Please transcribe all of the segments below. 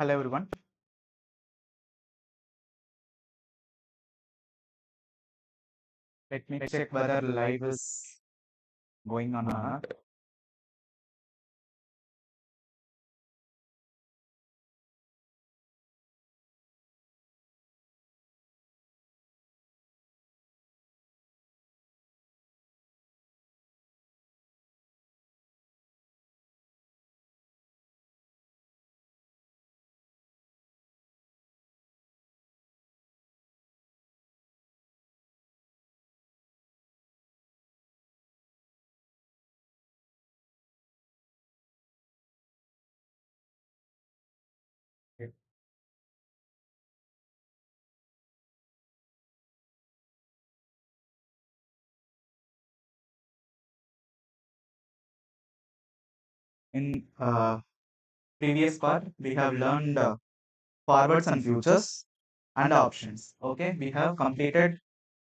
Hello everyone. Let me check whether live is going on or not. Okay. In previous part, we have learned forwards and futures and options. Okay, we have completed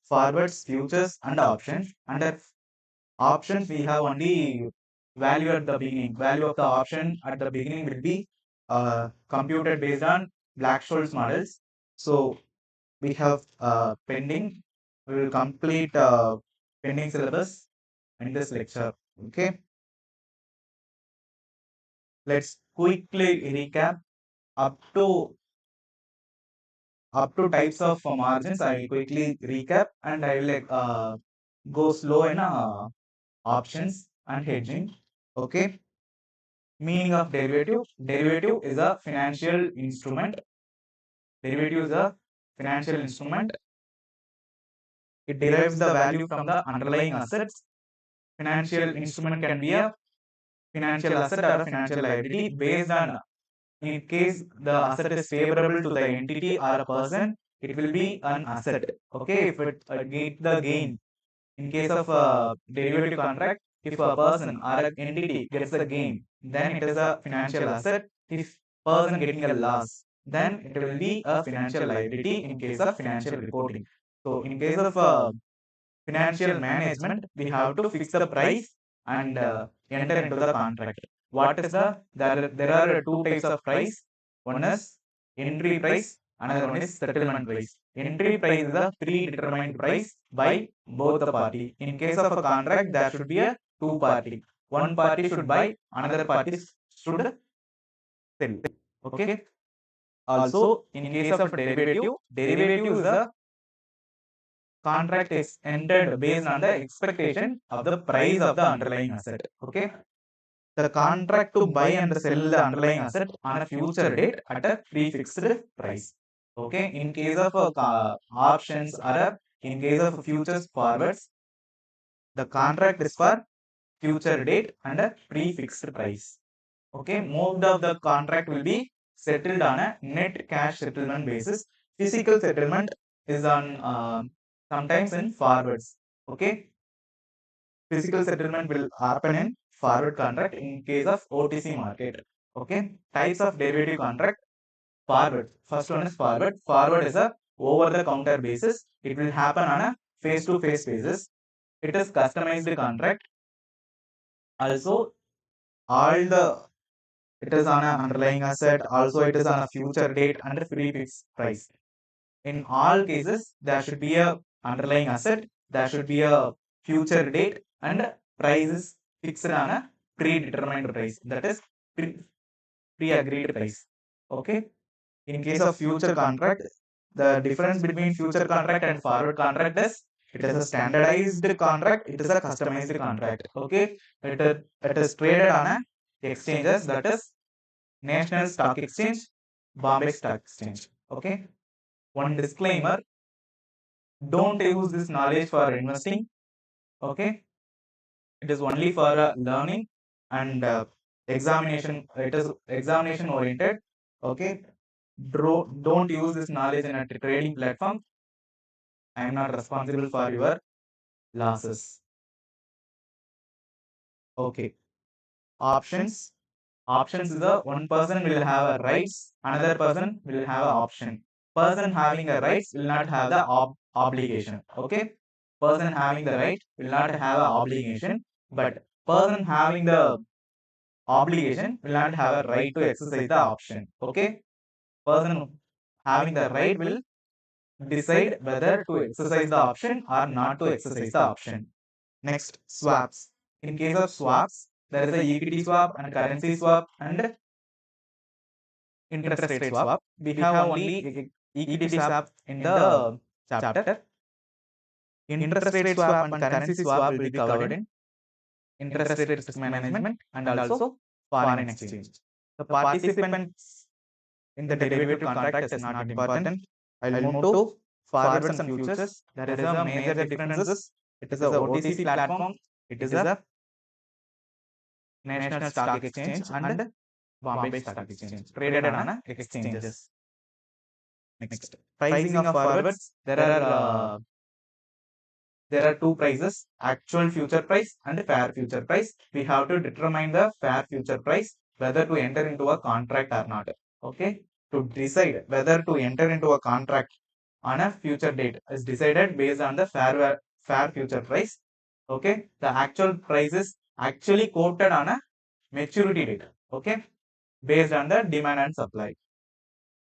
forwards, futures, and options. Under options, we have only value at the beginning. Value of the option at the beginning will be computed based on Black-Scholes models. So we have pending. We will complete pending syllabus in this lecture. Okay, let's quickly recap up to types of margins. I will quickly recap and I will go slow in options and hedging. Okay, meaning of derivative. Derivative is a financial instrument. Derivative is a financial instrument. It derives the value from the underlying assets. Financial instrument can be a financial asset or a financial liability based on, in case the asset is favorable to the entity or a person, it will be an asset. Okay, if it get the gain. In case of a derivative contract, if a person or an entity gets the gain, then it is a financial asset. If person getting a loss, then it will be a financial liability in case of financial reporting. So in case of financial management, we have to fix the price and enter into the contract. What is there are two types of price. One is entry price, another one is settlement price. Entry price is a predetermined price by both the party. In case of a contract, there should be a two party. One party should buy, another party should sell. Okay. Also, in case of derivative is a contract is entered based on the expectation of the price of the underlying asset. Okay. The contract to buy and sell the underlying asset on a future date at a prefixed price. Okay. In case of options or in case of futures forwards, the contract is for future date and a prefixed price. Okay. Most of the contract will be settled on a net cash settlement basis. Physical settlement is on sometimes in forwards. Okay. Physical settlement will happen in forward contract in case of OTC market. Okay. Types of derivative contract. Forward. First one is forward. Forward is a over the counter basis. It will happen on a face to face basis. It is customized contract. Also, all the it is on an underlying asset. Also, it is on a future date and a prefix price. In all cases, there should be a underlying asset. There should be a future date and price is fixed on a predetermined price. That is pre-agreed price. Okay. In case of future contract, the difference between future contract and forward contract is it is a standardized contract, it is a customized contract. Okay, it is traded on a exchanges, that is National Stock Exchange, Bombay Stock Exchange. Okay, one disclaimer: don't use this knowledge for investing. Okay, it is only for learning and examination. It is examination oriented. Okay, don't use this knowledge in a trading platform. I am not responsible for your losses. Okay. Options. Options is a one person will have a rights, another person will have a option. Person having a rights will not have the obligation. Okay. Person having the right will not have a obligation, but person having the obligation will not have a right to exercise the option. Okay. person having the right will decide whether to exercise the option or not to exercise the option. Next, swaps. In case of swaps, there is a equity swap and currency swap and interest rate swap. We have only equity swap in the chapter. Interest rate swap and currency swap will be covered in interest rate risk management and also foreign exchange. The participants in the derivative contract is not important. I'll move to forwards and futures. There is a major differences. It is a OTC platform. It is a National Stock Exchange and Bombay Stock Exchange, traded on exchanges. Next, pricing of forwards. There are two prices, actual future price and fair future price. We have to determine the fair future price, whether to enter into a contract or not. Okay, to decide whether to enter into a contract on a future date is decided based on the fair future price. Okay, the actual price is actually quoted on a maturity date. Okay, based on the demand and supply.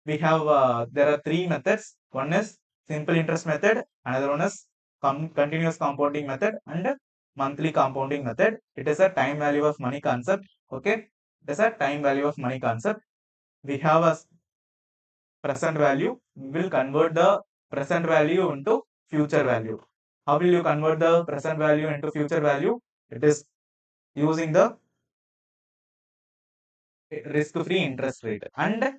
We have there are three methods. One is simple interest method, another one is continuous compounding method, and monthly compounding method. It is a time value of money concept. Okay, it is a time value of money concept. We have a present value. We will convert the present value into future value. How will you convert the present value into future value? It is using the risk-free interest rate and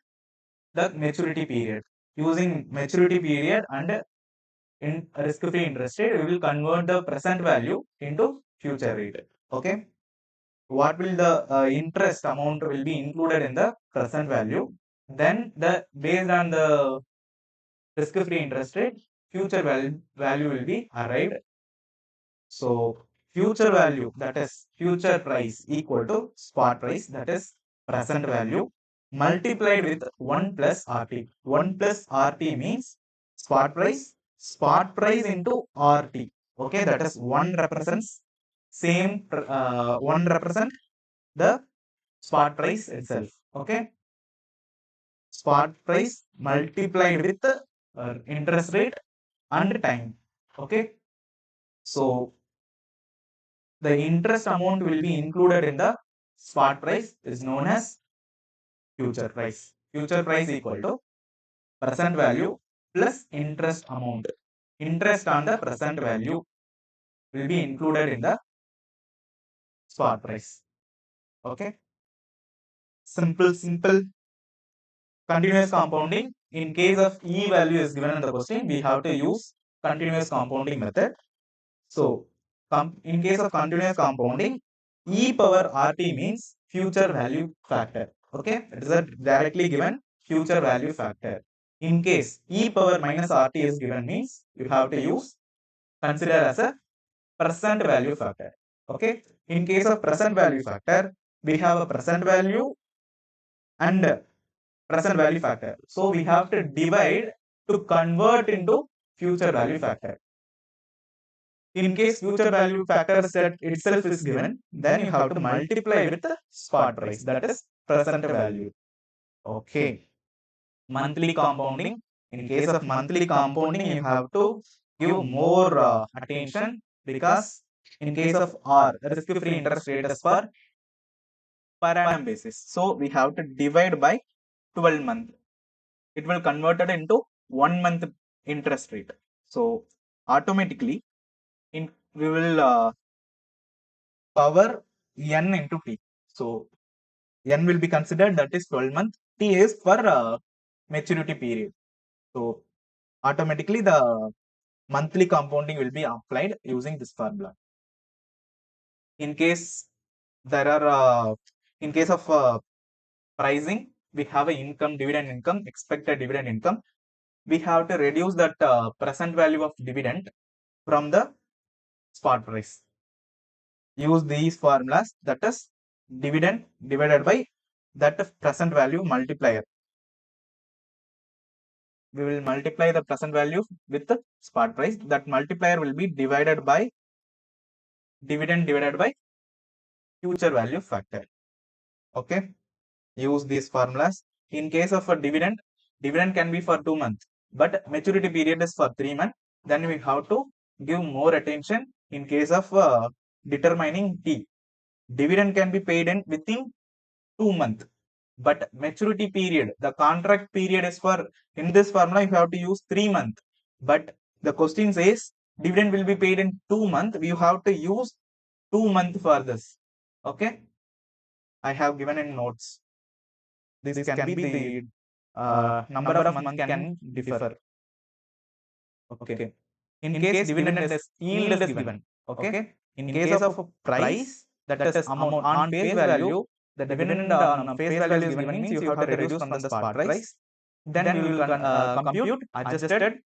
the maturity period. Using maturity period and in risk-free interest rate, we will convert the present value into future rate. Okay. What will the interest amount will be included in the present value? Then the based on the risk-free interest rate, future value will be arrived. So future value, that is future price, equal to spot price, that is present value, multiplied with 1 plus RT. 1 plus RT means spot price into RT. Okay, that is 1 represents one represent the spot price itself. Okay, spot price multiplied with interest rate and time. Okay, so the interest amount will be included in the spot price is known as future price. Future price equal to present value plus interest amount. Interest on the present value will be included in the spot price. Okay. Simple. Continuous compounding. In case of E value is given in the question, we have to use continuous compounding method. So, in case of continuous compounding, E power RT means future value factor. Okay, it is a directly given future value factor. In case E power minus RT is given means you have to use consider as a present value factor. Okay, in case of present value factor, we have a present value and present value factor. So we have to divide to convert into future value factor. In case future value factor set itself is given, then you have to multiply with the spot price, that is present value. Okay. Monthly compounding. In case of monthly compounding, you have to give more attention because in case of R, risk-free interest rate is for per annum basis. So we have to divide by 12 months. It will convert it into 1 month interest rate. So automatically we will power n into t. So n will be considered, that is 12 month. T is for maturity period. So automatically the monthly compounding will be applied using this formula. In case there are in case of pricing, we have a income, dividend income, expected dividend income. We have to reduce that present value of dividend from the spot price. Use these formulas, that is dividend divided by that present value multiplier. We will multiply the present value with the spot price. That multiplier will be divided by dividend divided by future value factor. Okay, use these formulas. In case of a dividend, dividend can be for 2 months, but maturity period is for 3 months. Then we have to give more attention in case of determining T. Dividend can be paid in within 2 months, but maturity period, the contract period is for, in this formula you have to use 3 months, but the question says dividend will be paid in 2 months. You have to use 2 months for this. Okay, I have given in notes. This can be the number of months can differ. Okay. In case dividend is yield is given. Okay. In case of a price, that is amount on face value, the dividend on face value is given means you have to reduce from the spot price. Then we will compute adjusted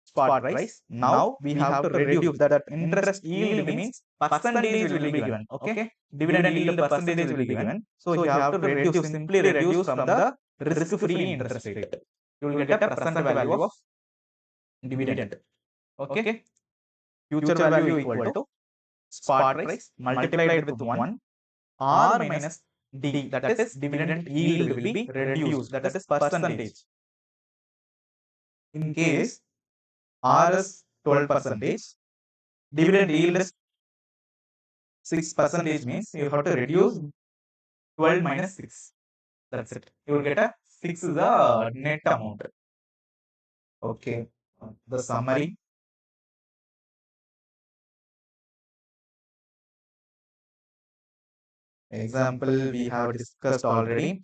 spot price. Now we have to reduce that interest yield means percentage will be given. Okay. Dividend yield percentage will be given. So you have to reduce, simply reduce from the risk-free interest rate. You will get a present value of dividend. Okay. Future value equal to spot price multiplied with 1 r minus d, that is dividend yield will be reduced, that is percentage. In case r is 12%, dividend yield is 6% means you have to reduce 12 minus 6. That's it. You will get a 6 is the net amount. Okay. The summary. Example we have discussed already.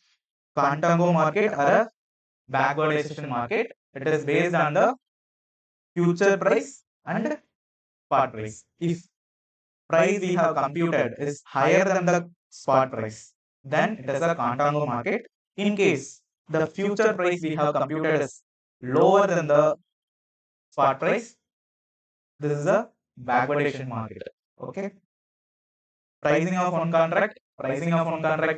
Contango market or a backwardation market. It is based on the future price and spot price. If price we have computed is higher than the spot price, then it is a contango market. In case the future price we have computed is lower than the spot price, this is a backwardation market. Okay. Pricing of one contract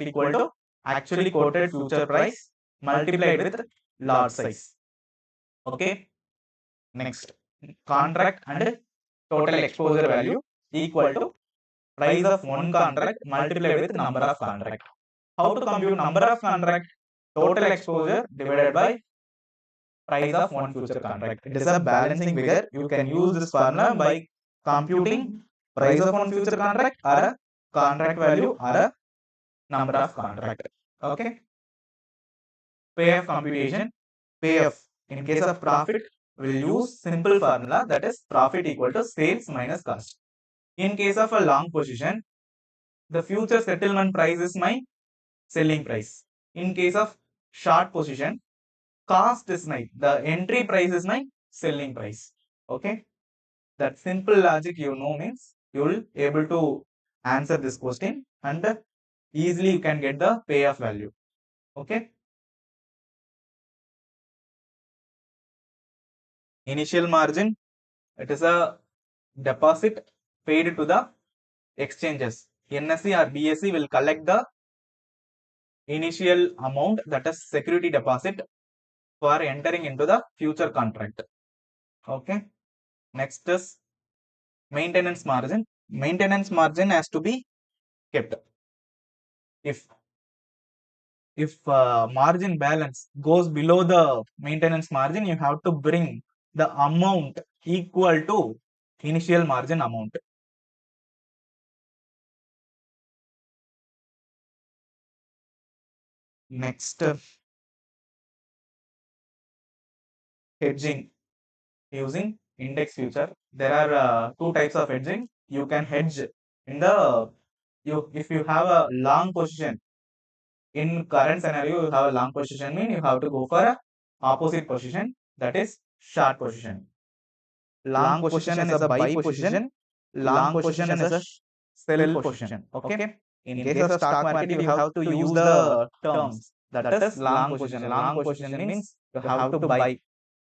equal to actually quoted future price multiplied with lot size. Okay. Next, contract and total exposure value equal to price of one contract multiplied with number of contract. How to compute number of contract? Total exposure divided by price of one future contract. It is a balancing figure. You can use this formula by computing price of one future contract or a contract value or a number of contract. Okay. Payoff computation. Payoff in case of profit will use simple formula, that is profit equal to sales minus cost. In case of a long position, the future settlement price is my selling price. In case of short position, cost is the entry price is my selling price. Okay. That simple logic means you will able to answer this question and easily you can get the payoff value. Okay. Initial margin, it is a deposit paid to the exchanges. NSE or BSE will collect the initial amount, that is security deposit, for entering into the future contract. Okay. Next is maintenance margin. Maintenance margin has to be kept. If margin balance goes below the maintenance margin, you have to bring the amount equal to initial margin amount. Next, hedging using index future. There are two types of hedging. You can hedge in the if you have a long position. In current scenario, you have a long position, mean you have to go for a opposite position, that is short position. Long position is a buy position. Long position is a sell position. Okay. In case of stock market, you have to use the terms, that is long position. Long position means you have to buy.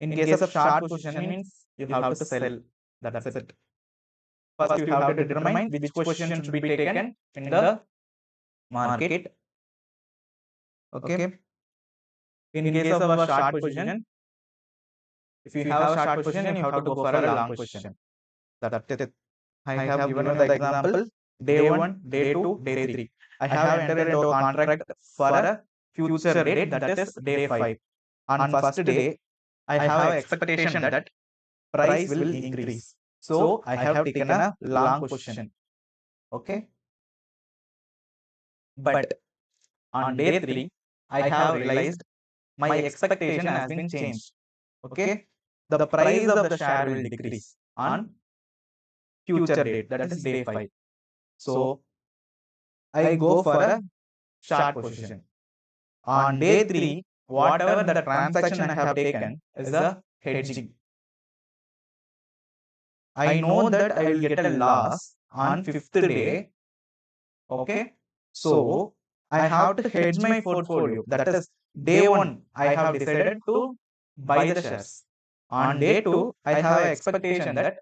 In case of short position means you have to sell. That's it. First, you have to determine which position should be taken in the market. Okay. In case of a short position, if you have a short position, you have to go for a long position. That's it. I have given you the example day 1, day 2, day 3. I have entered into a contract for a future date, that is day 5. On first day, I have expectation that price will increase. So I have taken a long position. Okay. But on day 3, I have realized my expectation has been changed. Okay. The price of the share will decrease on future date, that is day 5. So I go for a short position. On day 3, whatever the transaction I have taken is a hedging. I know that I will get a loss on 5th day. Okay. So I have to hedge my portfolio. That is day 1, I have decided to buy the shares. On day 2, I have an expectation that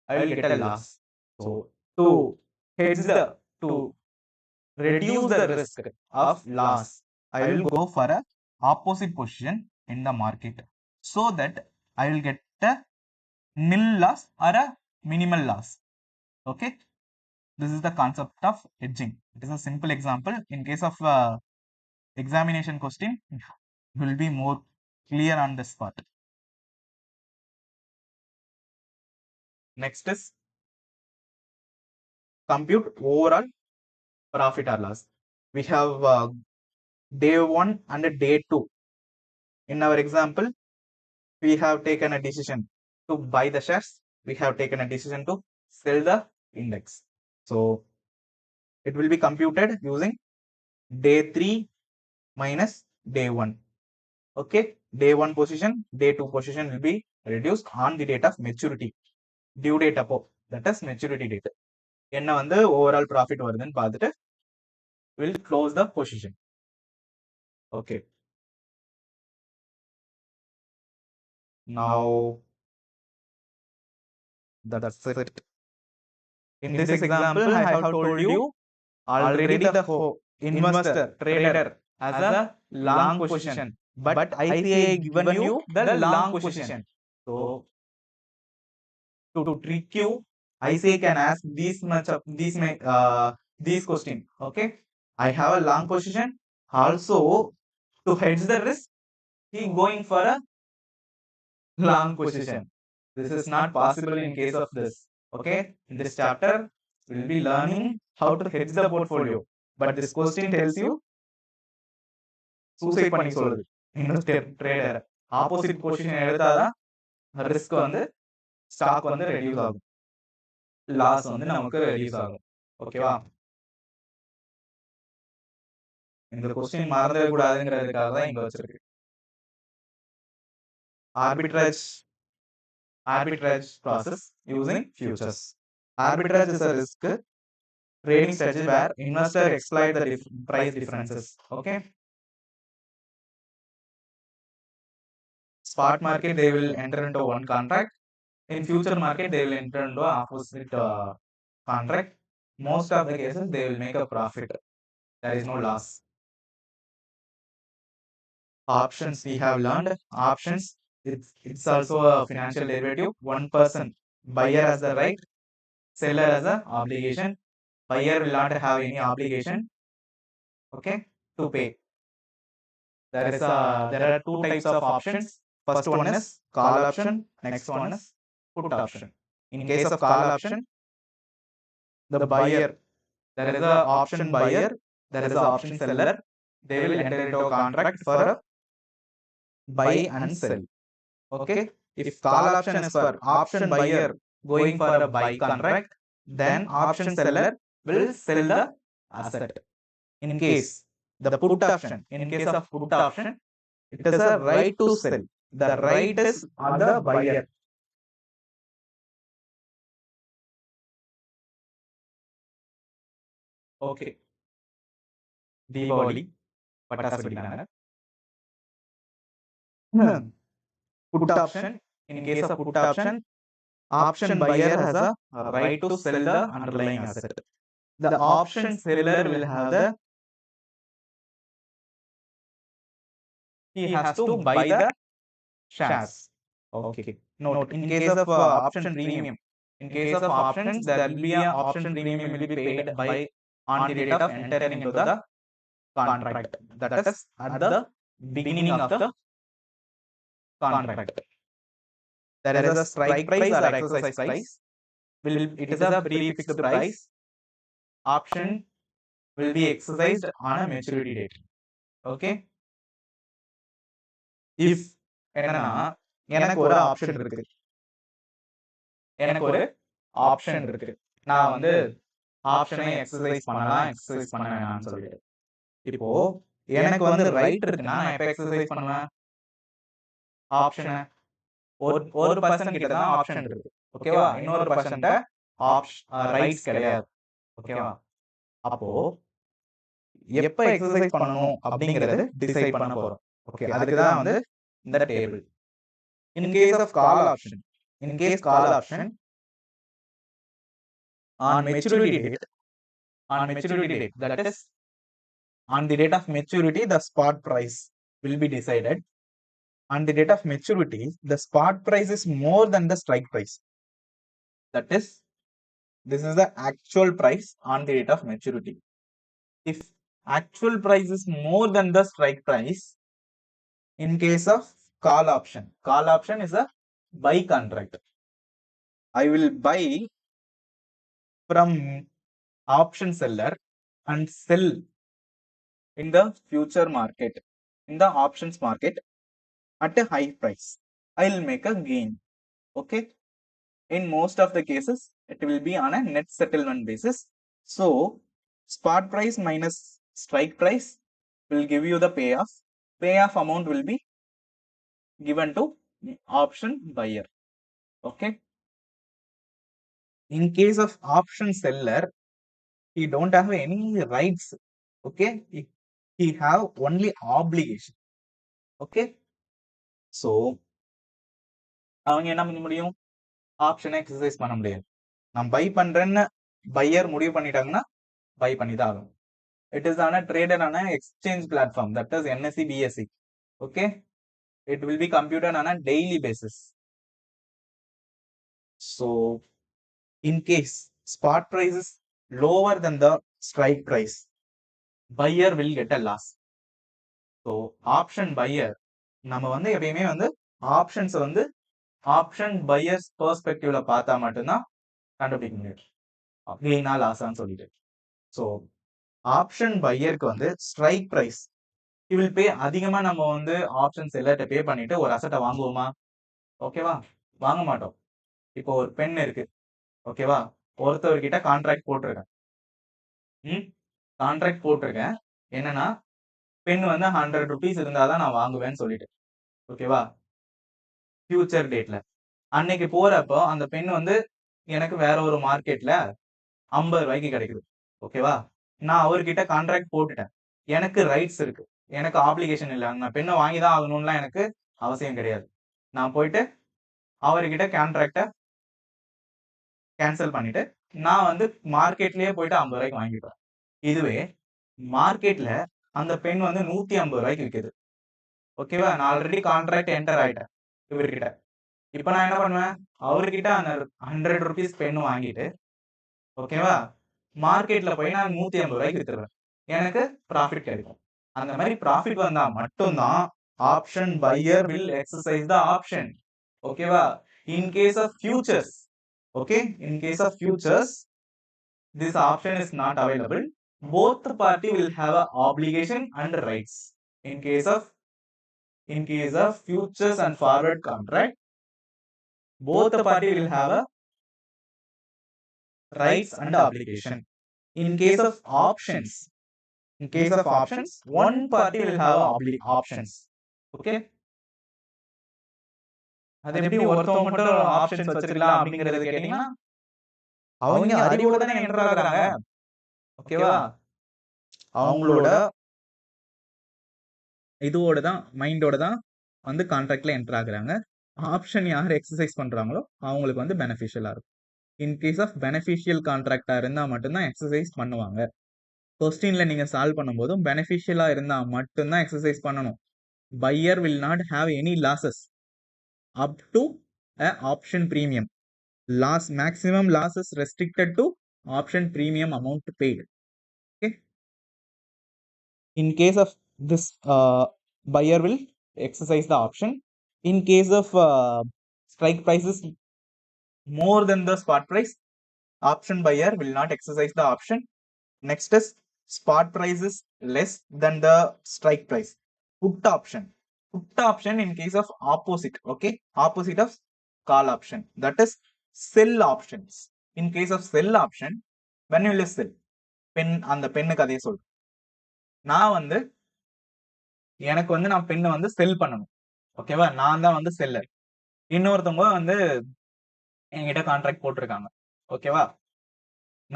I will get a loss. So to hedge to reduce the risk of loss, I will go for a opposite position in the market so that I will get a nil loss or a minimal loss. Okay. This is the concept of hedging. It is a simple example. In case of examination question, you will be more clear on this part. Next is compute overall profit or loss. We have day 1 and day 2. In our example, we have taken a decision to buy the shares. We have taken a decision to sell the index. So it will be computed using day 3 minus day 1. Okay, day 1 position, day 2 position will be reduced on the date of maturity. Due date அப்போ, that is maturity date. என்ன வந்து overall profit வருதுன்னு பார்த்துட்டு will close the position. Okay. Now that's it. In this example, I have told you already the investor, trader has a long position, but ICI given you the long position. So to trick you, ICI can ask these question. Okay, I have a long position. Also, to hedge the risk, he going for a long position. This is not possible in case of this. Okay, in this chapter, we will be learning how to hedge the portfolio. But this question tells you suicide பண்ணி சொல்லுது. Investor trader opposite position எடுத்தாதான் risk வந்து stock வந்து reduce ஆகும், loss வந்து நமக்கு reduce ஆகும். ஓகேவா? இந்த கொஸ்டின் மறந்துட கூடாதுங்கிறதுக்காக தான் இங்க வச்சிருக்கு. Arbitrage process using futures. Arbitrage is a risk trading strategy where investor exploit the price differences. Okay. Spot market, they will enter into one contract. In future market, they will enter into opposite contract. Most of the cases, they will make a profit. There is no loss. Options, we have learned. Options, it's also a financial derivative. One person, buyer has the right, seller has a obligation. Buyer will not have any obligation, okay, to pay. There are two types of options. First one is call option. Next one is put option. In case of call option, the buyer, there is a option buyer, there is a option seller. They will enter into a contract for a buy and sell. Okay. If call option is for option buyer going for a buy contract, then option seller will sell the asset. In case the put option, in case of put option, it is a right to sell. The right is on the buyer. Okay. Deepavali, பட்டாசு வெடிக்கிறாங்க. Put option, in case of put option, option buyer has a right to sell the underlying asset. The option seller will have the, he has to buy the shares. Okay. Note, in case of option premium, in case of options, there will be an option premium will be paid by on the date of entering into the contract, that is at the beginning of the contract. There is a strike price or exercise price. It is a prefixed price. Option will be exercised on a maturity date. Okay. If என்னன்னா எனக்கு ஒரு option இருக்கு, எனக்கு ஒரு option இருக்கு, நான் வந்து ஆப்ஷனை எக்ஸசைஸ் பண்ணலாம், எக்ஸசைஸ் பண்ண வேணாம்னு சொல்லிட்டு. இப்போ எனக்கு வந்து ரைட் இருக்குன்னா நான் எப்ப எக்ஸசைஸ் பண்ணுவேன்? ஆப்ஷனை ஒரு பர்சன் கிட்ட தான் ஆப்ஷன் இருக்கு, ஓகேவா? இன்னொரு பர்சன்ட்ட ரைட்ஸ் கிடையாது, ஓகேவா? அப்போ எப்ப எக்ஸசைஸ் பண்ணணும் அப்படிங்கறது டிசைட் பண்ண போறோம். ஓகே, அதுக்கு தான் வந்து இந்த table. In case of call option, on maturity date, that is on the date of maturity, the spot price will be decided. On the date of maturity, the spot price is more than the strike price. That is, this is the actual price on the date of maturity. If actual price is more than the strike price, in case of call option is a buy contract. I will buy from option seller and sell in the future market, in the options market at a high price. I will make a gain. Okay. In most of the cases, it will be on a net settlement basis. So, spot price minus strike price will give you the payoff. Payoff amount will be given to option buyer. Okay. In case of option seller, he don't have any rights. Okay. He have only obligation. Okay. So, அவங்க என்ன பண்ண முடியும்? ஆப்ஷனை exercise பண்ண முடியாது. நான் by பண்றேன்னு pier முடிவு பண்ணிட்டாங்கன்னா பை பண்ணி தான் ஆகும். It is on a traded on an exchange platform, that is NSE BSE. Okay, it will be computed on a daily basis. So in case spot price is lower than the strike price, buyer will get a loss. So option buyer, நம்ம வந்து எப்பயுமே வந்து options வந்து option buyers பெர்ஸ்பெக்டிவ்ல பார்த்தா மட்டும்தான் கண்டுபிடிக்க முடியும், கெயினா லாஸான்னு சொல்லிட்டு. ஸோ ஆப்ஷன் பையருக்கு வந்து ஸ்ட்ரைக் பிரைஸ் வில் பே அதிகமா. நம்ம வந்து ஆப்ஷன்ஸ் எல்லார்ட்ட பே பண்ணிட்டு ஒரு அசட்டை வாங்குவோமா? ஓகேவா, வாங்க மாட்டோம். இப்போ ஒரு பென் இருக்கு, ஓகேவா, ஒருத்தவர்கிட்ட கான்ட்ராக்ட் போட்டிருக்கேன். கான்ட்ராக்ட் போட்டிருக்கேன் என்னன்னா பென் வந்து 100 rupees இருந்தாதான் நான் வாங்குவேன்னு சொல்லிட்டு, ஓகேவா, ஃபியூச்சர் டேட்ல. அன்னைக்கு போறப்போ அந்த பென் வந்து எனக்கு வேற ஒரு மார்க்கெட்ல 50 ரூபாய்க்கு கிடைக்குது, ஓகேவா. நான் அவர்கிட்ட கான்ட்ராக்ட் போட்டுட்டேன், எனக்கு ரைட்ஸ் இருக்கு, எனக்கு ஆப்ளிகேஷன் இல்லை, நான் பெண்ணை வாங்கி தான் ஆகணும்லாம் எனக்கு அவசியம் கிடையாது. நான் போயிட்டு அவர்கிட்ட கான்ட்ராக்டை கேன்சல் பண்ணிட்டு நான் வந்து மார்க்கெட்லயே போயிட்டு 50 ரூபாய்க்கு வாங்கிப்பேன். இதுவே மார்க்கெட்ல அந்த பெண் வந்து 150 ரூபாய்க்கு விற்குது, ஓகேவா. நான் ஆல்ரெடி கான்ட்ராக்ட் என்டர் ஆயிட்டேன் இவர்கிட்ட. இப்ப நான் என்ன பண்ணுவேன்? அவர்கிட்ட அந்த 100 rupees பெண் வாங்கிட்டு, ஓகேவா, மார்க்கெட்ல போய் நான் 150 ரூபாய்க்கு வித்துருவேன், எனக்கு ப்ராஃபிட் கிடைக்கும். அந்த மாதிரி ப்ராஃபிட் வந்தா மட்டும்தான் option buyer will exercise the option, ஓகேவா. In case of futures, okay, in case of futures, this option is not available. Both party will have a obligation and rights. In case of futures and forward contract, both the party will have a rights and obligation. In case of options, one party will have options. Okay. அது எப்படி ஒருத்தவங்க மட்டும் options வச்சிருக்கலாம் அப்படிங்கறது கேட்டீங்கன்னா, அவங்க அறிவோட தானே என்டர் ஆகுறாங்க, ஓகேவா. அவங்களோட இதுவோட தான், மைண்டோட தான் வந்து கான்ட்ராக்ட்ல என்டர் ஆகுறாங்க. ஆப்ஷன் யார் எக்ஸசைஸ் பண்றாங்களோ அவங்களுக்கு வந்து பெனிஃபிஷியலா இருக்கும். இன் கேஸ் ஆஃப் பெனிஃபிஷியல் கான்ட்ராக்டா இருந்தா மட்டும்தான் எக்ஸசைஸ் பண்ணுவாங்க. கொஸ்டின்ல நீங்க சால்வ் பண்ணும்போதும் பெனிஃபிஷியலா இருந்தா மட்டும்தான் எக்ஸசைஸ் பண்ணணும். Buyer will not have any losses up to a option premium. Maximum loss is restricted to option premium amount paid. Okay. In case of this, buyer will exercise the option. In case of strike prices more than the spot price, option buyer will not exercise the option. Next is spot price is less than the strike price. Put option. Put option in case of opposite. Okay, opposite of call option. That is sell options. In case of sell option, when will you sell? பென் அந்த பெண்ணுக்கு அதே சொல். நான் வந்து எனக்கு வந்து நான் பெண்ணை வந்து செல் பண்ணணும். ஓகேவா, நான் தான் வந்து செல்லர். இன்னொருத்தவங்க வந்து என்கிட்ட கான்ட்ராக்ட் போட்டிருக்காங்க. ஓகேவா,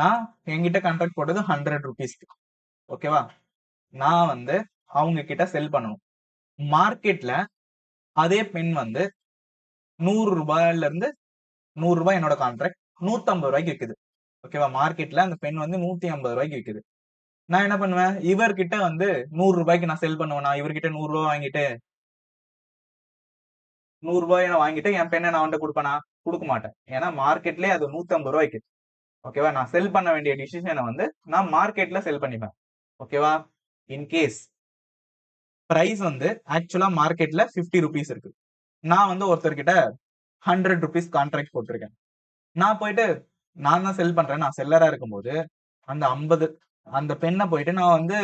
நான் என்கிட்ட கான்ட்ராக்ட் போட்டது 100 ருபீஸ்க்கு. ஓகேவா, நான் வந்து அவங்க கிட்ட செல் பண்ணணும். மார்க்கெட்ல அதே பெண் வந்து 100 ரூபாயில இருந்து 100 ரூபாய் என்னோட கான்ட்ராக்ட் 150 ரூபாய்க்கு விற்குது. ஓகேவா, மார்க்கெட்ல அந்த பெண் வந்து 150 ரூபாய்க்கு விற்குது. நான் என்ன பண்ணுவேன், இவர்கிட்ட வந்து 100 ரூபாய்க்கு நான் செல் பண்ணுவேன். நான் இவர்கிட்ட 100 ரூபாய் வாங்கிட்டு 100 ரூபாய் நான் வாங்கிட்டு என் பெண்ணை நான் வந்து கொடுப்பேனா? கொடுக்க மாட்டேன். ஏன்னா மார்க்கெட்லயே அது 150 ரூபாய்க்கு. ஓகேவா, நான் செல் பண்ண வேண்டிய டிசிஷனை வந்து நான் மார்க்கெட்ல செல் பண்ணிப்பேன். ஓகேவா, இன்கேஸ் பிரைஸ் வந்து ஆக்சுவலா மார்க்கெட்ல 50 ருபீஸ் இருக்கு. நான் வந்து ஒருத்தர்கிட்ட 100 ருபீஸ் கான்ட்ராக்ட் போட்டிருக்கேன். நான் போயிட்டு நான் தான் செல் பண்றேன், நான் செல்லரா இருக்கும்போது அந்த 50 அந்த பெண்ணை போயிட்டு நான் வந்து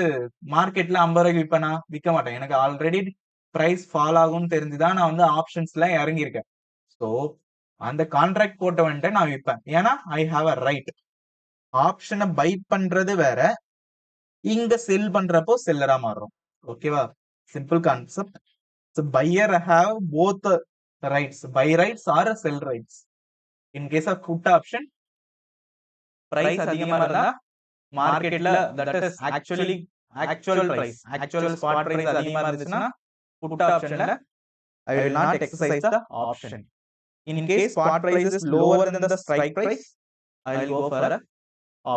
மார்க்கெட்ல 50 ரூபாய்க்கு விற்பேனா? விற்க மாட்டேன். எனக்கு ஆல்ரெடி பிரைஸ் ஃபால் ஆகும்னு தெரிஞ்சுதான் நான் வந்து ஆப்ஷன்ஸ்ல இறங்கியிருக்கேன். ஸோ அந்த கான்ட்ராக்ட் போட்டவன்ட்டு நான் விற்பேன். ஏன்னா ஐ ஹாவ் அ ரைட். ஆப்ஷனை பை பண்றது வேற, இங்க செல் பண்றப்போ செல்லரா மாறுறோம். ஓகேவா, simple concept. So buyer have both the rights, buy rights or sell rights. In case of put option, price அதிகமா இருந்தா மார்க்கெட்ல that is actual price, actual spot price அதிகமா இருந்துச்சுன்னா put optionல I will not exercise the option. In case spot price is lower than the strike price, I will go for a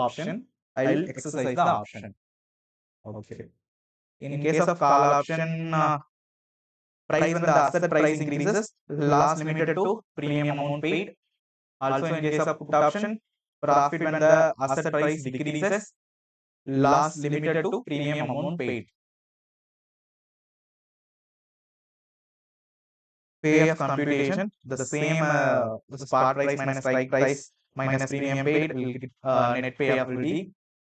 option. I will exercise the option. Okay. In case of call option, price when the asset price increases, loss limited to premium amount paid. Also in case of put option, profit when the asset price decreases, loss limited to premium amount paid. Payoff computation, the same the spot price minus strike price minus premium paid will get, net payoff will be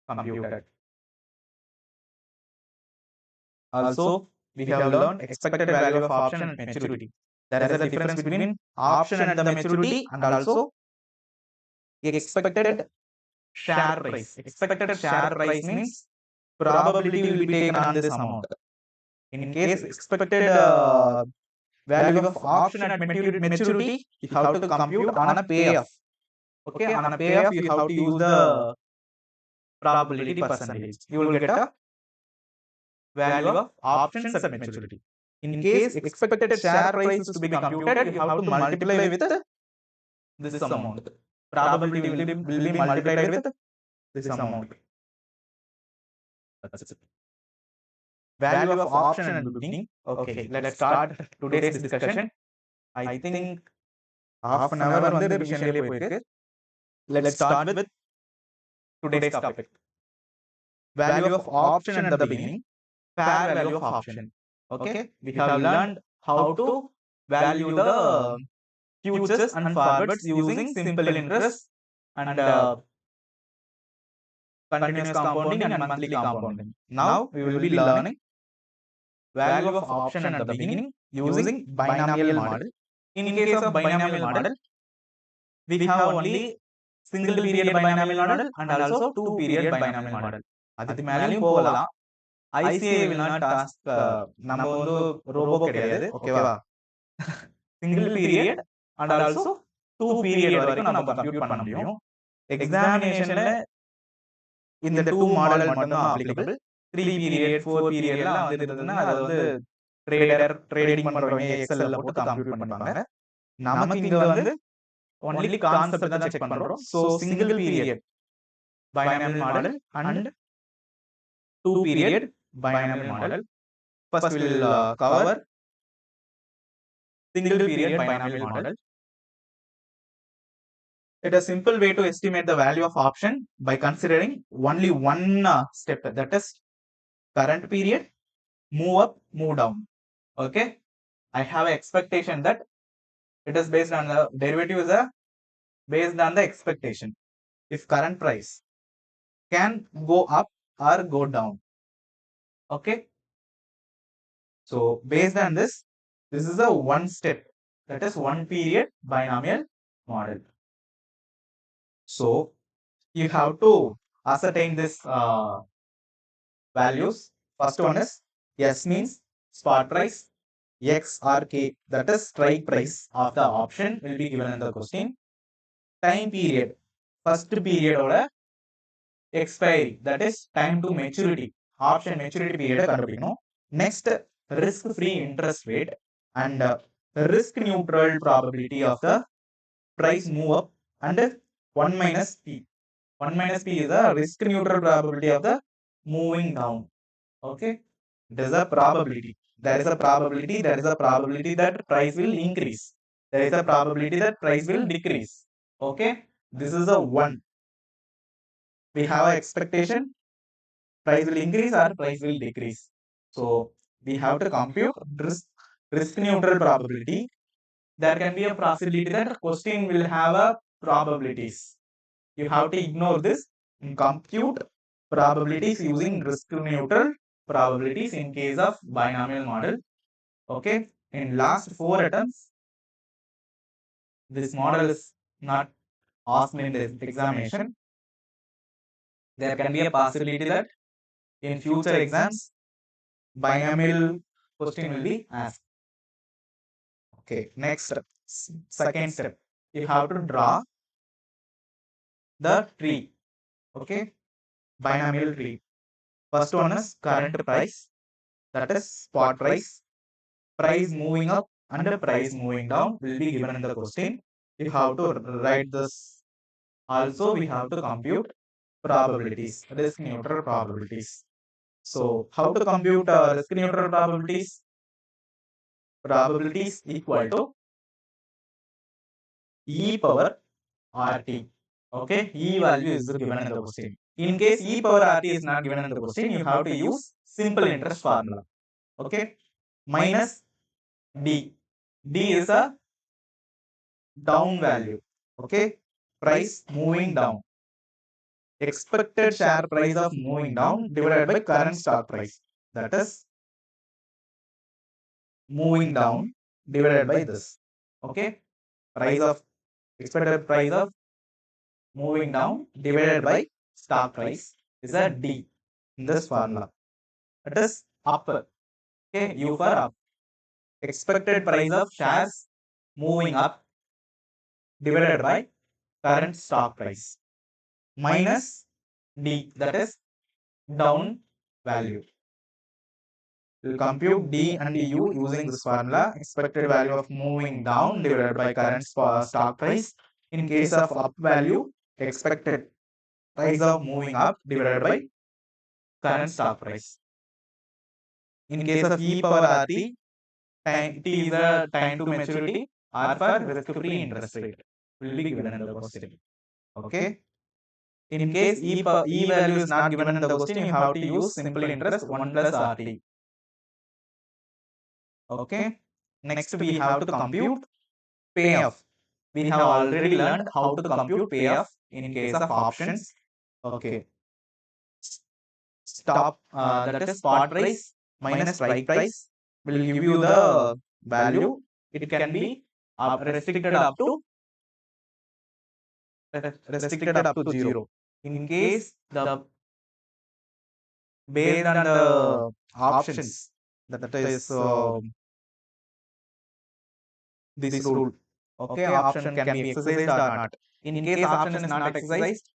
computed. Also, we have learned expected value of option at maturity. There is a difference between option at the maturity and also expected share price. Expected share price means probability will be taken on this amount. In case expected value of option at maturity, you have to compute on a payoff. Okay, on a payoff you have to use the probability percentage. You will get a value of options at maturity. In case expected share price is to be computed, you have to multiply with this amount. Probability will be multiplied with this amount. That's it. Value of option at the beginning. Okay, let's start today's discussion. I think half an hour வந்து revisionலயே போயிருக்கு. Let's start with today's topic. Value of option at the beginning. Fair value of option. Okay, we have learned how to value the futures and forwards using simple interest and continuous compounding and monthly compounding. Now we will be learning value of option at the beginning using binomial model. In case of binomial model, we have only single period binomial model and also two period binomial model. அதுக்கு மேலயும் போகலாம். ICA will not ask, நம்ம வந்து robot கிடையாது. ஓகேவா, single period and also 2 period வரைக்கும் நம்ம compute பண்ண முடியும். எக்ஸாமினேஷன்ல இந்த 2 மாடல் மட்டும் தான் அப்ளிகபிள். 3 பீரியட் 4 பீரியட்லாம் வந்து இருந்ததுன்னா அது வந்து ட்ரேடிங் பண்றவங்க எக்ஸெல்ல போட்டு கம்ப்யூட் பண்ணிப்பாங்க. நமக்கு இங்க வந்து ஒன்லி கான்செப்ட் தான் செக் பண்றோம். So single period binomial model and 2 period binomial model. First we will cover single period binomial model. It is a simple way to estimate the value of option by considering only one step, that is current period, move up, move down. Okay. I have an expectation that it is based on the derivative is based on the expectation. If current price can go up or go down. Okay. So based on this is a one step, that is one period binomial model. So you have to ascertain this values. First one is S means spot price, X or K, that is strike price of the option will be given in the question. Time period, first period oda expiry, that is time to maturity, option maturity period கண்டுபிடிக்கணும். Next, risk free interest rate and risk neutral probability of the price move up and 1 minus P. 1 minus P is the risk neutral probability of the moving down. Okay. It is a probability. There is a probability. There is a probability that price will increase. There is a probability that price will decrease. Okay. This is a one. We have an expectation. Price will increase or price will decrease. So we have to compute risk neutral probability. There can be a possibility that question will have a probabilities. You have to ignore this and compute probabilities using risk neutral probabilities in case of binomial model. Okay. In last 4 attempts, this model is not asked in the examination. There can be a possibility that in future exams, binomial question will be asked. Okay. Next step, second step, you have to draw the tree. Okay. Binomial tree. First one is current price, that is spot price. Price moving up and price moving down will be given in the question. You have to write this. Also, we have to compute probabilities, risk neutral probabilities. So, how to compute risk neutral probabilities? Probabilities equal to e power rt. Okay, e value is given in the question. In case e power rt is not given in the question, you have to use simple interest formula. Okay, minus d. D is a down value. Okay, price moving down. Expected share price of moving down divided by current stock price. That is moving down divided by this. Okay, price of expected price of moving down divided by stock price is a D in this formula. It is up. Okay, U for up. Expected price of shares moving up divided by current stock price minus D, that is down value. We'll compute D and U using this formula. Expected value of moving down divided by current stock price. In case of up value, expected price of moving up divided by current stock price. In case of e power rt, time t is the time to maturity, r for risk-free interest rate will be given in the question. Okay. In case e value is not given in the question, you have to use simple interest 1 plus rt. Okay. Next, we have to compute payoff. We have already learned how to compute payoff in case of options. Okay. That is spot price minus strike price will give you the value. It can be restricted up to 0. In case the based on the options, that is this rule. Okay, option can be exercised or not. In case option is not exercised,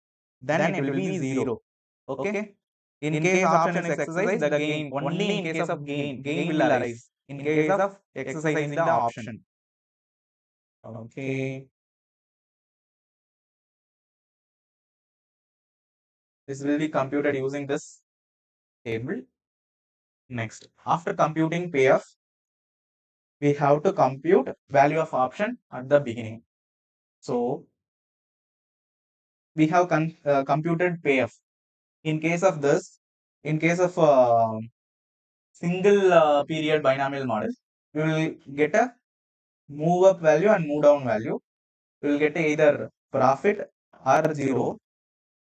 then it will be 0. Okay. In case option is exercised, the gain, only in case of gain will arise. In case of exercising the option. Okay. This will be computed using this table. Next, after computing payoff, we have to compute value of option at the beginning. So, we have computed payoff. In case of this, In case of single period binomial model, we will get a move up value and move down value. We will get either profit or zero.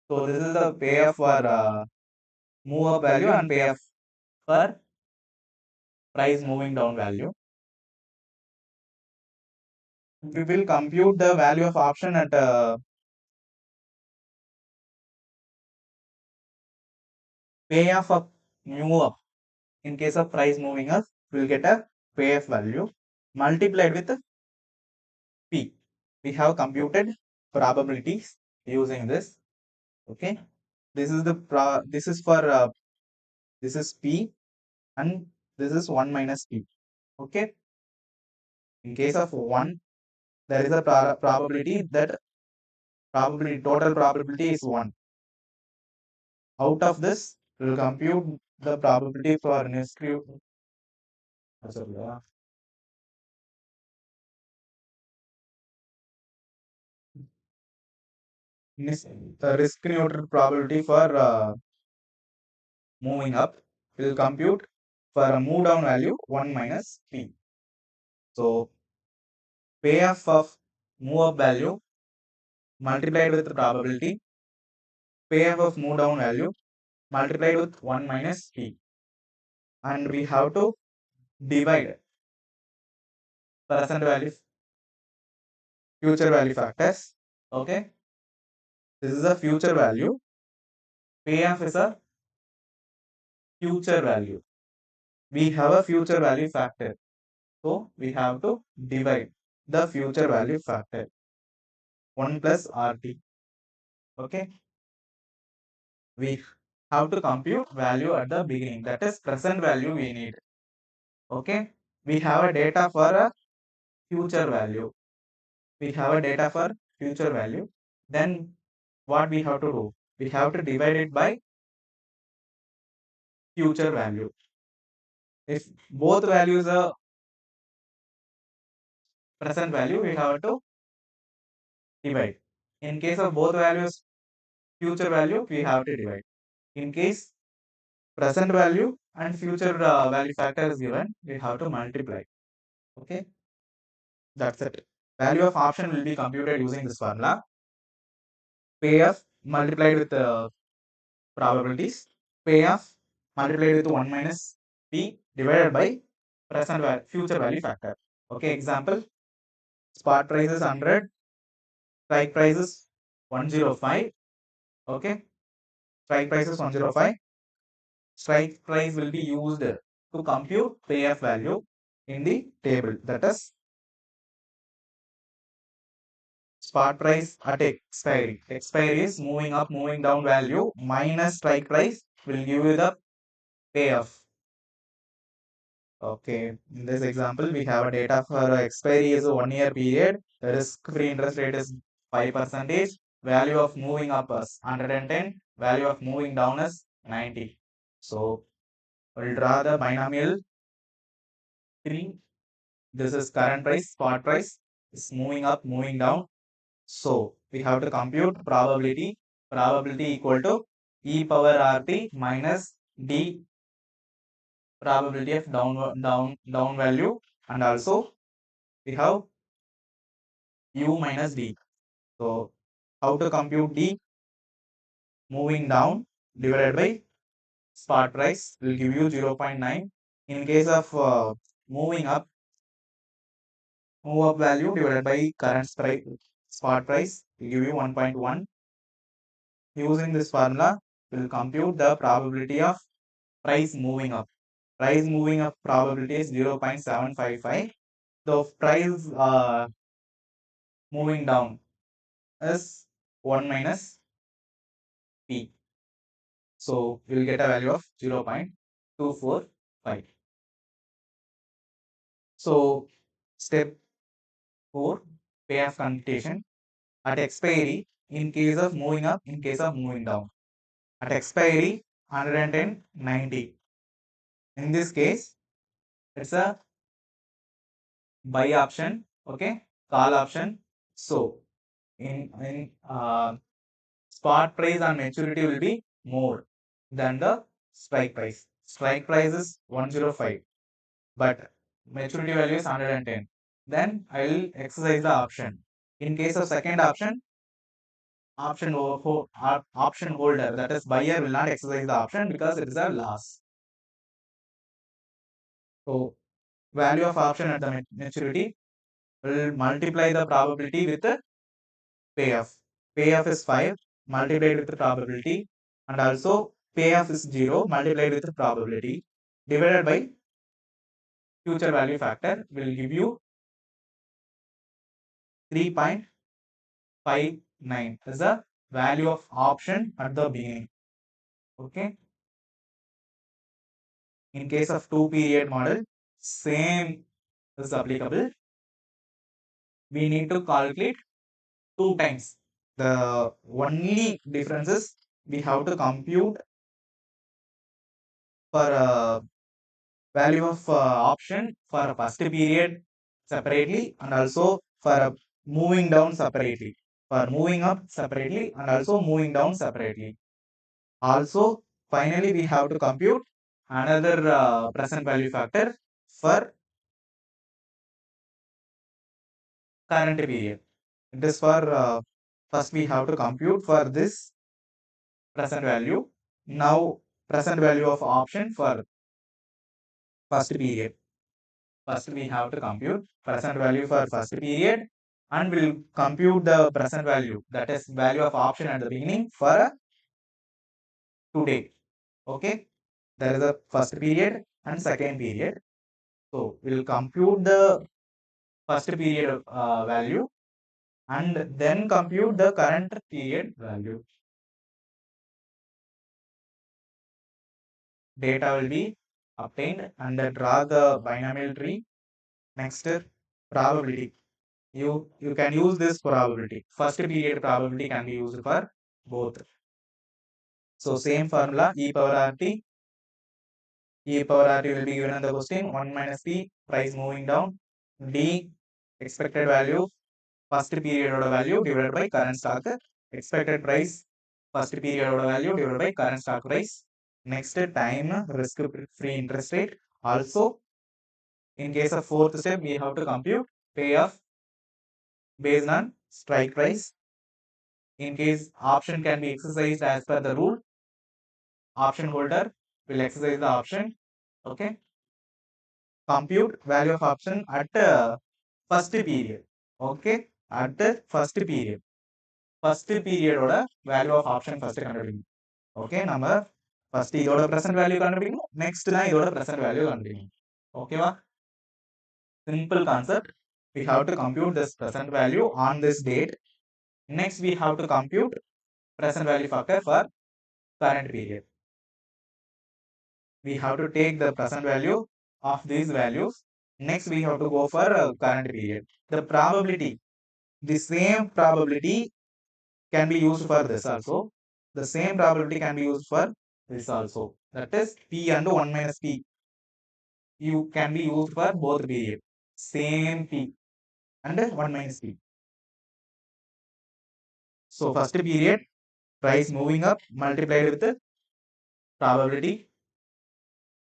So this is the payoff for move up value and payoff for price moving down value. We will compute the value of option at payoff of move up. In case of price moving up, we will get a payoff value multiplied with P. We have computed probabilities using this. Okay. This is this is for this is P and this is 1 minus P. Okay. In case of 1, there is a probability that total probability is 1. Out of this, we will compute the probability for the risk neutral probability for moving up. We will compute for a move down value 1 minus P. So payoff of move up value multiplied with the probability, payoff of move down value multiplied with 1 minus P. And we have to divide present value, future value factors. Okay. This is a future value. Payoff is a future value. We have a future value factor. So we have to divide the future value factor 1 plus RT. Okay. We have to compute value at the beginning. That is present value we need. Okay. We have a data for a future value. We have a data for future value. Then what we have to do? We have to divide it by future value. If both values are present value, we have to divide. In case of both values future value, we have to divide. In case present value and future value factor is given, we have to multiply. Okay, that's it. Value of option will be computed using this formula. Payoff multiplied with probabilities. Payoff multiplied with 1 minus P divided by present value, future value factor. Okay, example, spot price is 100, strike price is 105. Okay, strike price is 105. Strike price will be used to compute payoff value in the table. That is spot price at expiry. Expiry is moving up, moving down value minus strike price will give you the payoff. Okay, in this example, we have a data for expiry is a 1 year period. The risk-free interest rate is 5%. Value of moving up is 110. Value of moving down is 90. So we'll draw the binomial tree. This is current price, spot price is moving up, moving down. So we have to compute probability. Probability equal to e power RT minus d probability of down value, and also we have u minus d. So how to compute d? Moving down divided by spot price will give you 0.9. In case of moving up, move up value divided by current price, spot price will give you 1.1. Using this formula, we'll compute the probability of price moving up. Price moving up probability is 0.755. The price moving down is 1 minus P. So we'll get a value of 0.245. So step 4, payoff computation. At expiry, in case of moving up, in case of moving down. At expiry, 110, 90. In this case, it's a buy option, okay, call option. So in spot price on maturity will be more than the strike price. Strike price is 105, but maturity value is 110. Then I will exercise the option. In case of second option, option holder, that is buyer, will not exercise the option because it is a loss. So value of option at the maturity will multiply the probability with the payoff. Payoff is 5 multiplied with the probability, and also payoff is 0 multiplied with the probability divided by future value factor will give you 3.59 as the value of option at the beginning. Okay. In case of 2 period model, same is applicable. We need to calculate 2 times. The only difference is we have to compute for value of option for a first period separately, and also for moving down separately, for moving up separately, and also moving down separately. Also, finally, we have to compute another present value factor for current period. It is for first we have to compute for this present value. Now, present value of option for first period. First we have to compute present value for first period, and we'll compute the present value, that is value of option at the beginning for today. Okay, there is a first period and second period. So we'll compute the first period value and then compute the current period value. Data will be obtained and draw the binomial tree. Next, probability. You can use this probability. First period probability can be used for both. So same formula, e power rt. E power rt will be given in the question. 1 minus p, price moving down. D, expected value, first period order value divided by current stock. Expected price, first period order value divided by current stock price. Next, time risk free interest rate. Also, in case of fourth step, we have to compute payoff based on strike price. In case option can be exercised as per the rule, option holder will exercise the option. Okay. Compute value of option at first period. Okay. At the first period. First period oda value of option first கண்டுபிடிக்கணும். Okay. நம்ம first இதோட present value கண்டுபிடிக்கணும். Next தான் இதோட present value கண்டுபிடிக்கணும். Okay வா? Simple concept. We have to compute this present value on this date. Next we have to compute present value factor for current period. We have to take the present value of these values. Next we have to go for current period. The probability, the same probability can be used for this also. The same probability can be used for this also. That is p and 1 minus p. You can be used for both period. Same p and 1 minus p. So first period, price moving up multiplied with the probability.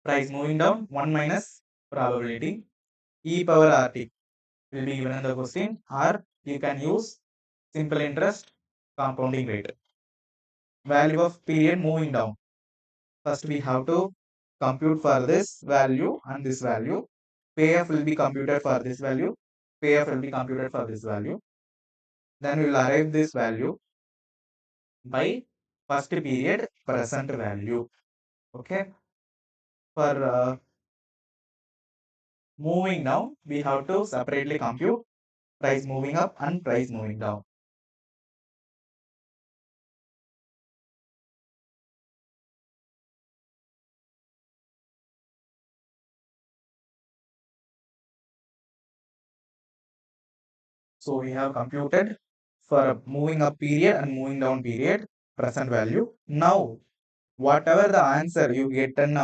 Price moving down 1 minus probability. E power rt will be given in the question, or you can use simple interest compounding rate. Value of period moving down. First we have to compute for this value and this value. Payoff will be computed for this value. Payoff will be computed for this value. Then we will arrive this value by first period present value. Okay. For moving down, we have to separately compute price moving up and price moving down. So we have computed for moving up period and moving down period present value. Now, whatever the answer you get in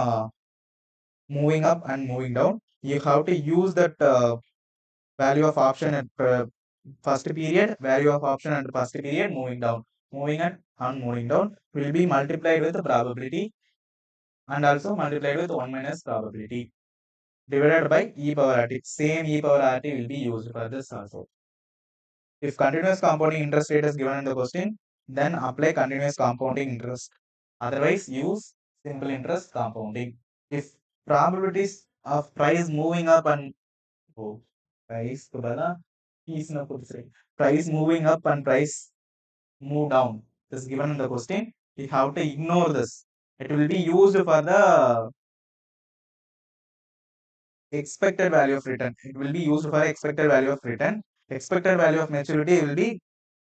moving up and moving down, you have to use that value of option at first period, value of option at first period moving down. Moving up and moving down will be multiplied with the probability. and also multiplied with 1 minus probability divided by e power rt. Same e power rt will be used for this also. If continuous compounding interest rate is given in the question, then apply continuous compounding interest. Otherwise, use simple interest compounding. If probabilities of price moving up and oh, price is no price moving up and price move down is given in the question, we have to ignore this. It will be used for the expected value of return. It will be used for expected value of return. Expected value of maturity will be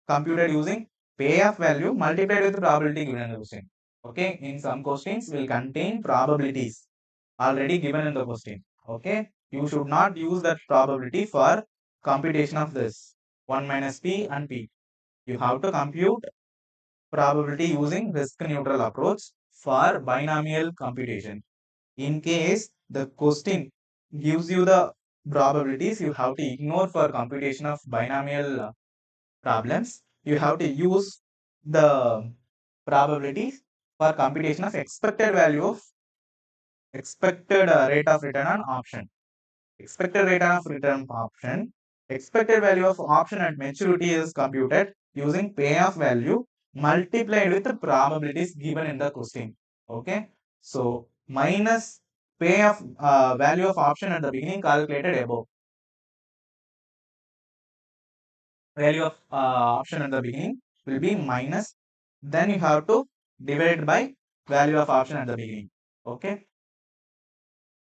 computed using payoff value multiplied with the probability given in the question. Okay, in some questions will contain probabilities already given in the question. Okay, you should not use that probability for computation of this 1 minus p and p. You have to compute probability using risk neutral approach for binomial computation. In case the question gives you the probabilities, you have to ignore for computation of binomial problems. You have to use the probabilities for computation of expected value of expected rate of return on option. Expected rate of return option. Expected value of option at maturity is computed using payoff value multiplied with the probabilities given in the question. Okay. So minus payoff value of option at the beginning calculated above. Value of option at the beginning will be minus. Then you have to divide by value of option at the beginning. Okay.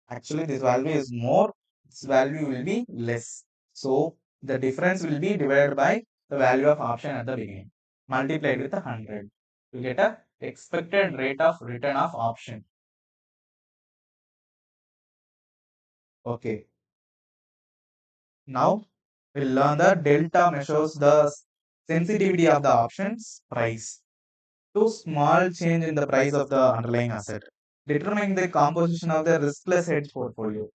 Actually, this value is more, this value will be less. So the difference will be divided by the value of option at the beginning, multiplied with 100. You get a expected rate of return of option. Okay. Now we'll learn the delta measures the sensitivity of the options price to small change in the price of the underlying asset. Determining the composition of the riskless hedge portfolio.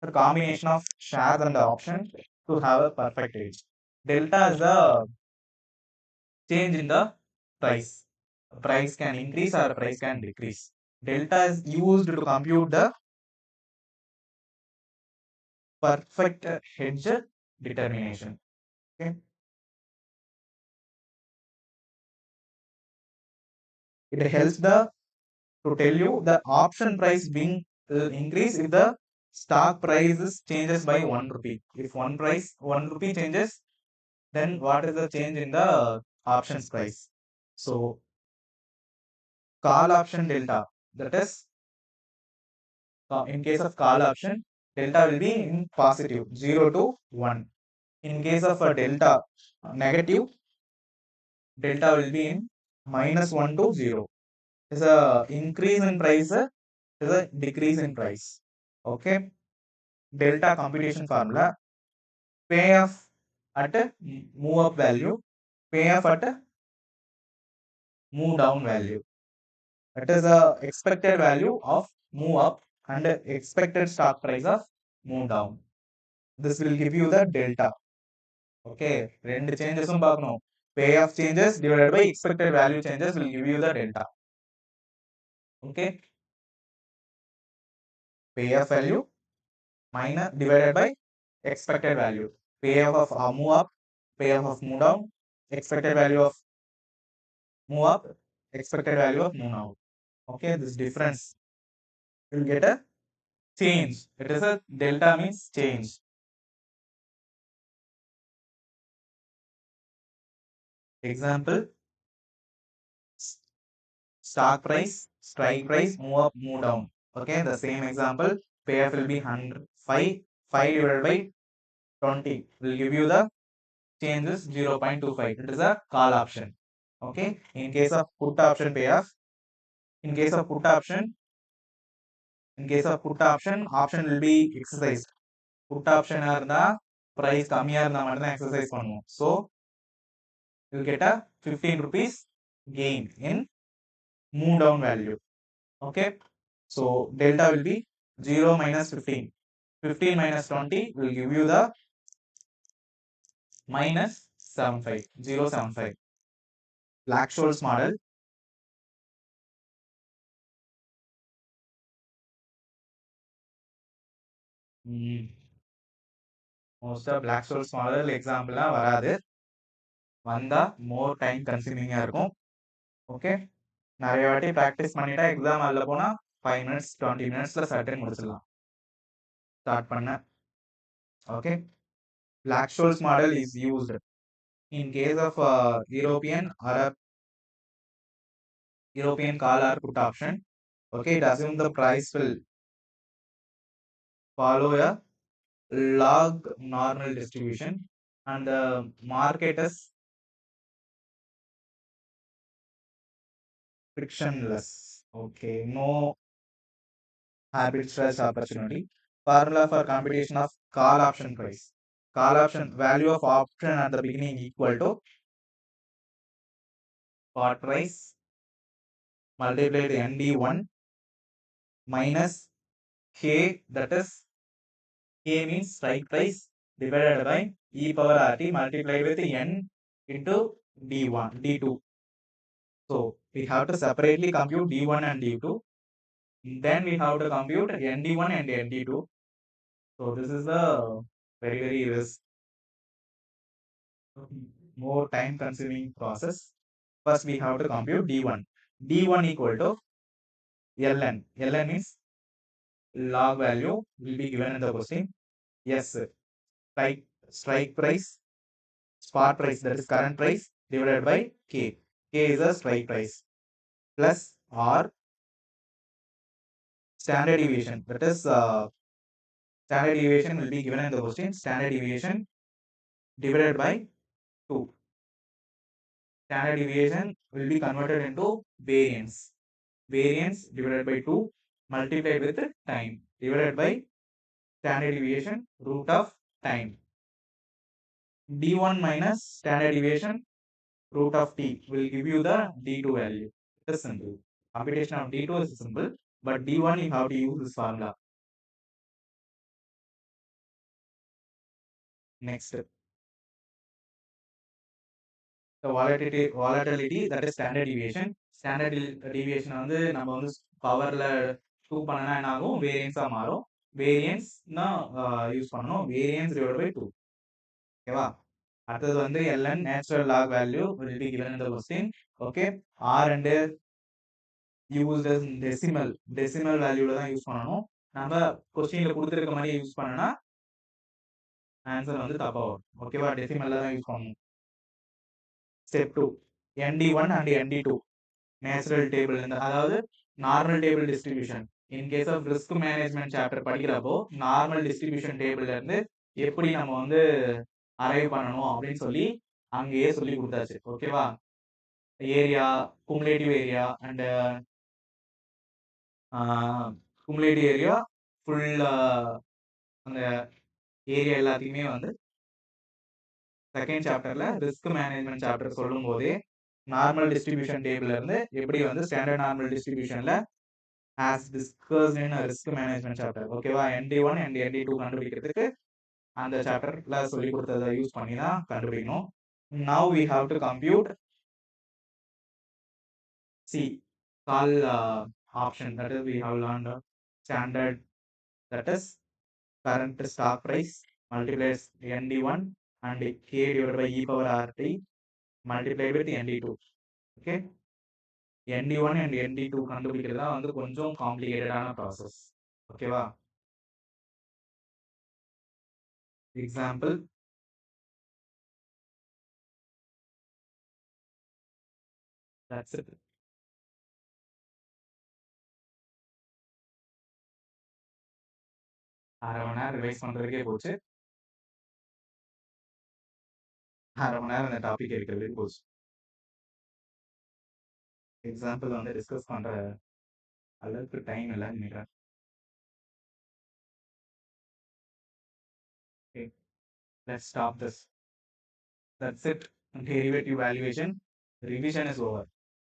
The combination of shares and the options to have a perfect hedge. Delta is the change in the price. Price can increase or price can decrease. Delta is used to compute the perfect hedge determination. Okay. It helps the to tell you the option price being increase if the stock price changes by 1 rupee. If one price 1 rupee changes, then what is the change in the options price? So call option delta, that is in case of call option, delta will be in positive 0 to 1. In case of a delta negative, delta will be in minus 1 to 0. Is a increase in price, is a decrease in price. Okay. Delta computation formula, payoff at a move up value, payoff at a move down value. That is the expected value of move up and expected stock price of move down. This will give you the delta. Okay, రెండు changes பார்க்கணும். Payoff changes divided by expected value changes will give you the delta. Okay, payoff value minus divided by expected value. Payoff of move up, payoff of move down, expected value of move up, expected value of move down. Okay, this difference will get a change. It is a delta means change. Example, stock price, strike price, move up, move down. Okay, the same example, payoff will be 100, 5 divided by 20 will give you the changes 0.25. It is a call option. Okay, in case of put option payoff, in case of put option, option will be exercised. Put option இருந்தா price கம்மியா இருந்தா மட்டும் தான் exercise பண்ணுவோம். So you get a 15 rupees gain in move down value. Okay, so delta will be 0 minus 15. 15 minus 20 will give you the minus 75, 0.75. Black-Scholes model. ம். மோஸ்ட்டா black souls model எக்ஸாம்பிள்லாம் வராது. வந்தா மோர் டைம் கன்சியூமிங்கா இருக்கும். ஓகே. நெறைய வாட்டி practice பண்ணிட்டா exam ஹால்ல போனா 5 மினிட்ஸ், 20 மினிட்ஸ்ல சட்டுன்னு முடிச்சிடலாம். ஸ்டார்ட் பண்ண. Okay. Black-Scholes model is used in case of European call or put option. Okay, it assumes the price will follow a log normal distribution and the market is frictionless. Okay, no arbitrage opportunity. Formula for computation of call option price. Call option value of option at the beginning equal to spot price multiplied ND1 minus K, that is K means strike price divided by e power RT multiplied with n into D1, D2. So we have to separately compute D1 and D2. Then we have to compute ND1 and ND2. So this is a very risk, more time consuming process. First we have to compute D1. D1 equal to ln. ln means log value will be given in the question. Yes, strike price, spot price, that is current price, divided by K. K is a strike price plus R standard deviation, that is standard deviation will be given in the question. Standard deviation divided by 2. Standard deviation will be converted into variance. Variance divided by 2 multiplied with time divided by standard deviation root of time. D1 minus standard deviation root of t will give you the D2 value. It is simple. Computation of D2 is simple, but D1 you have to use this formula. Next, the volatility, that is standard deviation. Standard deviation வந்து நம்ம வந்து பவர்ல 2 பண்ணனா என்ன ஆகும்? வேரியன்ஸா மாறும். Variance தான் use பண்ணணும். Variance divided by 2. ஓகேவா? அடுத்தது வந்து ln natural log value will be given in the question. Okay. R and used as decimal. Decimal வேல்யூல தான் யூஸ் பண்ணணும். நம்ம கொஸ்டின்ல கொடுத்திருக்க மாதிரி யூஸ் பண்ணனா ஆன்சர் வந்து தப்பா வரும். ஓகேவா? டெசிமல்ல தான் யூஸ் பண்ணணும். Step 2, ND1 and ND2 natural table, அதாவது normal table distribution. In case of risk management chapter படிக்கிறப்போ நார்மல் டிஸ்ட்ரிபியூஷன் டேபிள்ல இருந்து எப்படி நம்ம வந்து அரைவ் பண்ணணும் அப்படின்னு சொல்லி அங்கேயே சொல்லி கொடுத்தாச்சு. ஓகேவா? Area, cumulative area and cumulative area full அந்த ஏரியா எல்லாத்தையுமே வந்து செகண்ட் சாப்டர்ல ரிஸ்க் மேனேஜ்மெண்ட் சாப்டர் சொல்லும் போதே நார்மல் டிஸ்ட்ரிபியூஷன் டேபிள்ல இருந்து எப்படி வந்து ஸ்டாண்டர்ட் நார்மல் டிஸ்ட்ரிபியூஷன்ல as discussed in risk management chapter. ஓகேவா? ND1 and ND2 கண்டுபிடிக்கிறதுக்கு அந்த சாப்டர்ல சொல்லி கொடுத்ததை யூஸ் பண்ணி தான் கண்டுபிடிக்கணும். Now we have to compute C call option, that is we have learned standard, that is current stock price multiplies ND1 and K divided by e power RT multiplied with ND2. Okay. ND1 and ND2 கண்டுபிடிக்கிறதா வந்து கொஞ்சம் காம்ப்ளிகேட்டடான process. ஓகேவா? Example, that's it. அரை மணி நேரம் revise பண்றதுக்கே போச்சு. அரை மணி நேரம் இந்த டாபிக் எடுக்கிறதுக்கு போச்சு. எக்ஸாம்பிள் வந்து டிஸ்கஸ் பண்ற அளவுக்கு டைம் இல்லைன்னு நினைக்கிறேன். Okay. Let's stop this. That's it. Derivative valuation revision is over.